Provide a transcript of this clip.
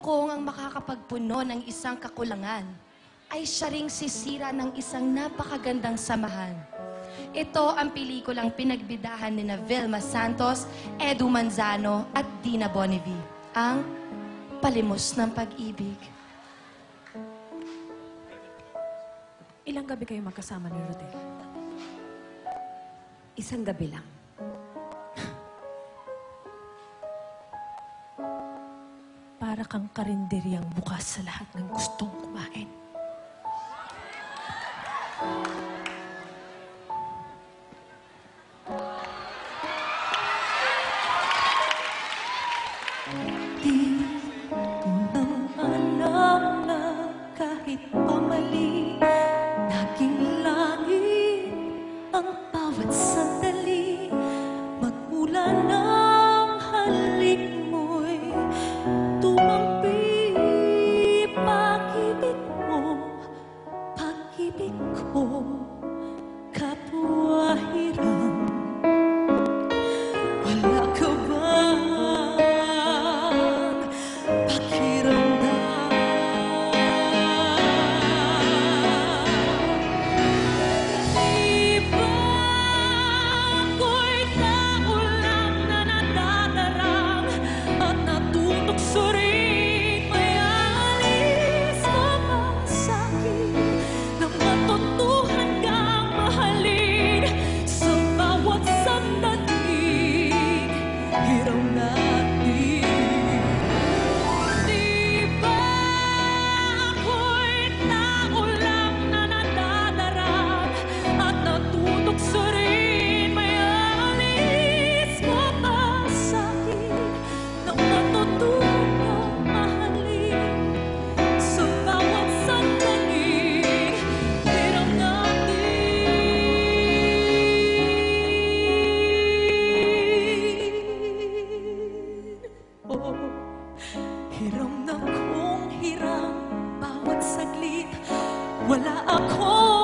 Kung ang makakapagpuno ng isang kakulangan ay siya ring sisira ng isang napakagandang samahan. Ito ang pelikulang pinagbidahan ni Vilma Santos, Edu Manzano at Dina Bonnevie, ang Palimos ng Pag-ibig. Ilang gabi kayo magkasama ni Rodel? Isang gabi lang. Para kang karinderyang bukas sa lahat ng gustong kumain. Di ko nang alam na kahit pamali, naging langit ang bawat sandali. Magmula ng halik mo'y tumampi, pag-ibig mo, pag-ibig ko, kapwa hirap. Wala ka bang pakiramdam? Di ba ako'y tao lang na nadadarang at natutokso rin? May alis ka ba sa'kin na matutuhan kang mahalin sa bawat sandali? Hiraw natin. Di ba ako'y tao lang na nadadarang at natutokso rin? May alis ka ba sa'kin na matutuhan kang mahalin sa bawat sandali? Hiraw natin. Oh, hiram na kong hiram bawat saglit. Wala akong